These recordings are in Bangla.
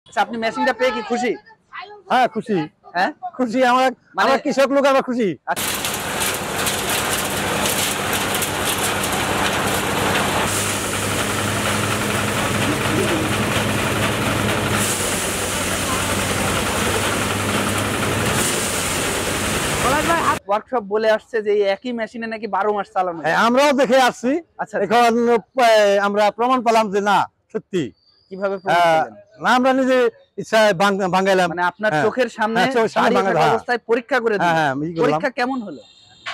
আচ্ছা, আপনি মেশিনটা পেয়ে কি খুশি? হ্যাঁ খুশি। হ্যাঁ খুশি, আমরা মানে কৃষক লোক, আমরা খুশি। ওয়ার্কশপ বলে আসছে যে এই একই মেশিনে নাকি 12 মাস চালানো যায়। আমরাও দেখে আসছি। আচ্ছা, এখন আমরা প্রমাণ পেলাম যে না সত্যি। কিভাবে প্রমাণ পেলেন? না, আমরা নিজে ইচ্ছায় ভাঙাইলাম। মানে আপনার চোখের সামনে অবস্থায় পরীক্ষা করে দিলেন। পরীক্ষা কেমন হলো?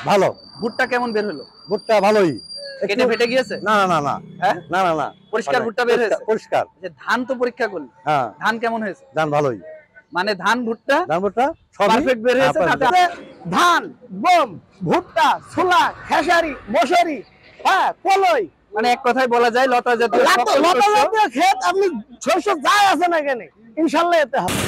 ভালো। ভুট্টা কেমন বের হলো? ভুট্টা ভালোই। কেটে ফেটে গিয়েছে? না না না। হ্যাঁ না না না, পরিষ্কার ভুট্টা বের হয়েছে? পরিষ্কার। যে ধান তো পরীক্ষা করলেন, হ্যাঁ, ধান কেমন হয়েছে? ধান ভালোই। মানে ধান ভুট্টা সব পারফেক্ট বের হয়েছে। ধান, গম, ভুট্টা, ছোলা, খেসারি, মশারি, হ্যাঁ, কলই, মানে এক কথায় বলা যায় লতা জাতীয় ক্ষেত। আপনি শস্য যাই আছে না কেন, ইনশাল্লাহ এতে হবে।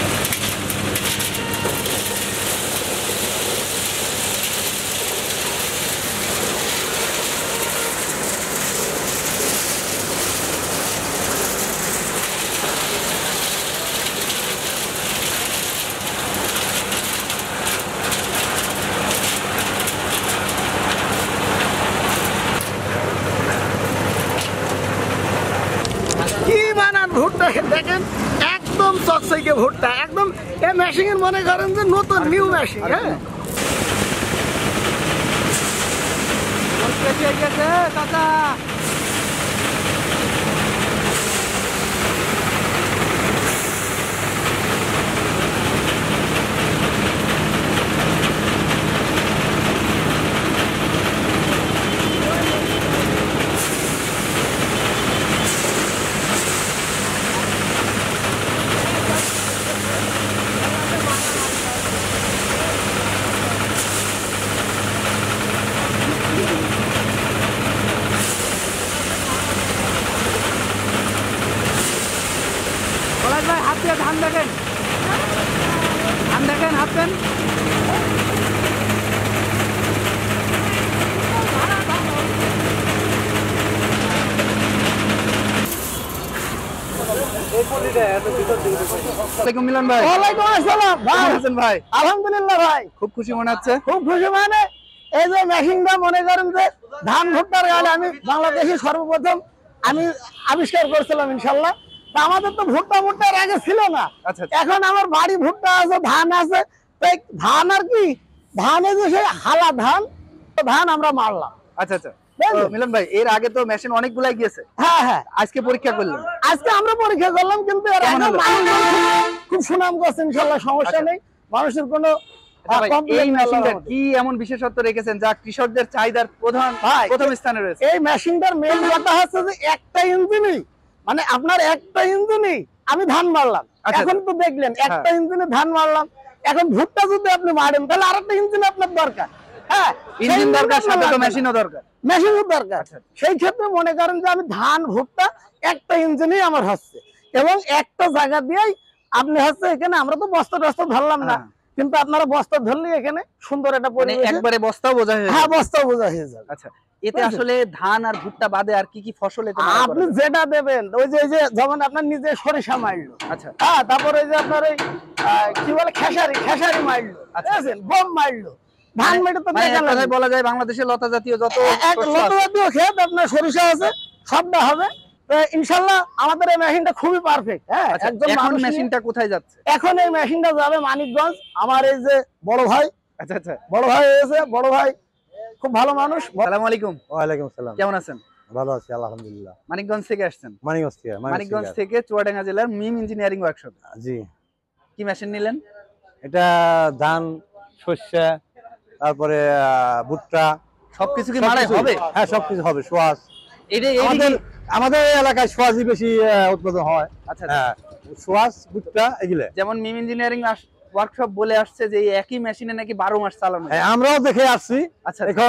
কি বানান ভুট্টা দেখেন, একদম চকচকে ভুট্টা, একদম এই মেশিনের মনে করেন যে নতুন নিউ মেশিন। হ্যাঁ কাকা, ভাই হাত দিয়ে ধান দেখেন, ধান দেখেন, হাত দেন। মিলন ভাই, ওয়ালাইকুম আসসালাম ভাই। আলহামদুলিল্লাহ ভাই, খুব খুশি মনে হচ্ছে। খুব খুশি। মানে এই যে মেশিনটা মনে করেন যে ধান ভুট্টার গালে আমি বাংলাদেশে সর্বপ্রথম আমি আবিষ্কার করছিলাম ইনশাল্লাহ। আমাদের তো ভুট্টার আগে ছিল না। এখন আমার বাড়ি ভুট্টা আছে, ধান আছে। ধান আর কি, ধানে যে সেই হালা ধান, ধান আমরা মারলাম। আচ্ছা আচ্ছা মিলন ভাই, এর আগে তো মেশিন অনেকগুলাই গিয়েছে। হ্যাঁ হ্যাঁ, আজকে পরীক্ষা করলাম। আজকে আমরা পরীক্ষা করলাম, কিন্তু এর আগে খুব সুনাম করছে ইনশাল্লাহ, সমস্যা নেই। মানুষের কোনো এই মেশিনটা কি এমন বিশেষত্ব রেখেছেন যা কৃষকদের চাহিদার প্রথম স্থানে রয়েছে? এই মেশিনটার মেইন কথা হচ্ছে যে একটা ইঞ্জিনই, মানে আপনার একটা ইঞ্জিনই আমি ধান মারলাম। এখন তো দেখলেন একটা ইঞ্জিনে ধান মারলাম। এখন ভুট্টা যদি আপনি মারেন তাহলে আরেকটা ইঞ্জিন আপনার দরকার। হ্যাঁ, ইঞ্জিন দরকার, সাথে তো মেশিনও দরকার। মেশিনও দরকার। সেই ক্ষেত্রে মনে করেন যে আমি ধান ভুট্টা একটা ইঞ্জিনই আমার হচ্ছে, এবং একটা জায়গা দিয়েই আপনি হচ্ছে এখানে আমরা তো বস্তা টস্তা ধরলাম না, কিন্তু আপনারা বস্তা ধরলে এখানে সুন্দর একটা পরিবেশ, একবারে বস্তাও বোঝা হয়ে যাবে। হ্যাঁ, বস্তাও বোঝা হয়ে যাবে। আচ্ছা, এতে আসলে ধান আর ভুট্টা বাদে আর কি কি ফসল আপনি যেটা দেবেন, ওই যে যেমন আপনার নিজে সরিষা মারলো, আচ্ছা, হ্যাঁ, তারপরে ওই যে আপনার ওই কি বলে খেসারি মারলো, গম মারলো, ধান মেটে তো বলা যায় বাংলাদেশের লতা জাতীয় যত লতা জাতীয় ক্ষেত আপনার সরিষা আছে, সবটা হবে ইনশাল্লাহ। আমাদের এই মেশিনটা খুবই পারফেক্ট। হ্যাঁ, এখন মেশিনটা কোথায় যাচ্ছে? এখন এই মেশিনটা যাবে মানিকগঞ্জ। আমার এই যে বড় ভাই, আচ্ছা আচ্ছা, বড় ভাই হয়েছে, বড় ভাই খুব ভালো মানুষ। আসসালামু আলাইকুম। ওয়ালাইকুম আসসালাম। কেমন আছেন? ভালো আছি আলহামদুলিল্লাহ। মানিকগঞ্জ থেকে আসছেন? মানিকগঞ্জ থেকে চুয়াডাঙ্গা জেলার মিম ইঞ্জিনিয়ারিং ওয়ার্কশপ। জি। কি মেশিন নিলেন? এটা ধান, শস্য, তারপরে ভুট্টা, সবকিছু কি মাড়াই হবে? হ্যাঁ, সবকিছু হবে। সোয়াশ, আমাদের এলাকায় সোয়াশই বেশি উৎপাদন হয়। আচ্ছা, হ্যাঁ, সোয়াশ, ভুট্টা এগুলো। যেমন মিম ইঞ্জিনিয়ারিং ওয়ার্কশপ বলে আসছে যে একই মেশিনে নাকি 12 মাস চালানো যায়। আমরাও দেখে আসছি। আচ্ছা, এখন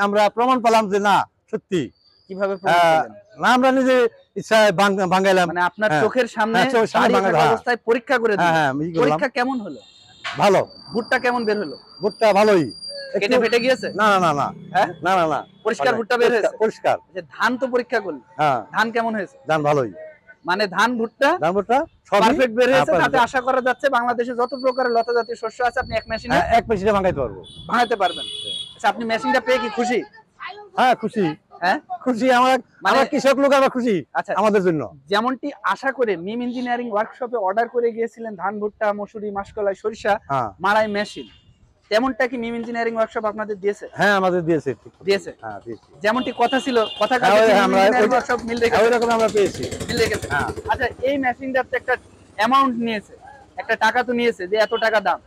আমরা প্রমাণ পেলাম যে না সত্যি। কিভাবে প্রমাণ পেলেন? না, আমরা নিজে ইচ্ছায় ভাঙাইলাম। মানে আপনার চোখের সামনে অবস্থায় পরীক্ষা করে দিলেন। পরীক্ষা কেমন হলো? ভালো। ভুট্টা কেমন বের হলো? ভুট্টা ভালোই। কেটে ফেটে গিয়েছে? না না না না। হ্যাঁ, না না না, পরিষ্কার ভুট্টা বের হয়েছে? পরিষ্কার। ধান তো পরীক্ষা করলেন, হ্যাঁ, ধান কেমন হয়েছে? ধান ভালোই। মানে ধান ভুট্টা ধান ভুট্টা সবই পারফেক্ট বের হয়েছে, হ্যাঁ, তাতে আশা করা যাচ্ছে বাংলাদেশে যত প্রকারের লতা জাতীয় শস্য আছে আপনি এক মেশিনে হ্যাঁ, এক মেশিনে ভাঙাইতে পারবো। ভাঙাতে পারবেন। আচ্ছা, আপনি মেশিনটা পেয়ে কি খুশি? হ্যাঁ খুশি, হ্যাঁ, খুশি আমরা, আমরা কৃষক লোক, আমরা খুশি আচ্ছা, আমাদের জন্য। যেমনটি আশা করে মিম ইঞ্জিনিয়ারিং ওয়ার্কশপে অর্ডার করে গিয়েছিলেন ধান ভুট্টা মসুরি মাসকলাই সরিষা হ্যাঁ মাড়াই মেশিন, তেমনটা কি মিম ইঞ্জিনিয়ারিং ওয়ার্কশপ আপনাদের দিয়েছে? হ্যাঁ আমাদের দিয়েছে, দিয়েছে, হ্যাঁ দিয়েছে, যেমনটি কথা ছিল, কথা হ্যাঁ, ওই আমরা ওয়ার্কশপ মিল রেখেছে, ওই রকম আমরা পেয়েছি। মিল রেখেছে। হ্যাঁ। আচ্ছা, এই মেশিনটার তো একটা অ্যামাউন্ট নিয়েছে, একটা টাকা তো নিয়েছে যে এত টাকা দাম,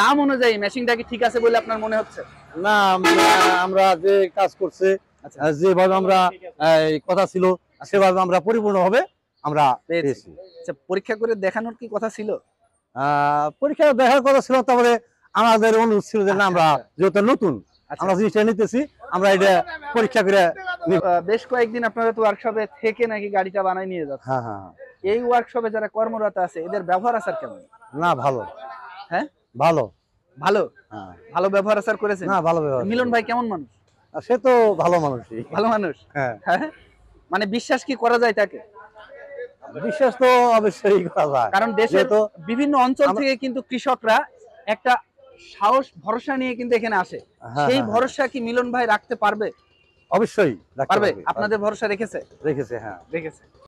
দাম অনুযায়ী মেশিনটা কি ঠিক আছে বলে আপনার মনে হচ্ছে? না আমরা যে কাজ করছে, আচ্ছা, যেভাবে আমরা এই কথা ছিল সেভাবে আমরা পরিপূর্ণভাবে আমরা পেয়েছি। পেয়েছি। আচ্ছা, পরীক্ষা করে দেখানোর কি কথা ছিল? পরীক্ষা দেখার কথা ছিল, তারপরে আমাদের অনুরোধ ছিল যে না আমরা যেহেতু নতুন আচ্ছা। আমরা জিনিসটা নিতেছি, আমরা এটা পরীক্ষা করে নিব। বেশ কয়েকদিন আপনারা তো ওয়ার্কশপে থেকে নাকি গাড়িটা বানায় নিয়ে যাচ্ছে, হ্যাঁ হ্যাঁ এই ওয়ার্কশপে যারা কর্মরত আছে এদের ব্যবহার আচার কেমন? না ভালো, হ্যাঁ ভালো, ভালো, হ্যাঁ ভালো ব্যবহার আচার করেছেন? না ভালো ব্যবহার। মিলন ভাই কেমন মানুষ? সে তো ভালো মানুষই, ভালো মানুষ, হ্যাঁ। হ্যাঁ, মানে বিশ্বাস কি করা যায় তাকে? বিশ্বাস তো অবশ্যই করা যায়, কারণ দেশের যেহেতু বিভিন্ন অঞ্চল থেকে কিন্তু কৃষকরা একটা সাহস ভরসা নিয়ে কিন্তু এখানে আসে, হ্যাঁ, সেই হ্যাঁ, ভরসা কি মিলন ভাই রাখতে পারবে? অবশ্যই রাখতে পারবে? পারবে। আপনাদের ভরসা রেখেছে? রেখেছে, হ্যাঁ। রেখেছে।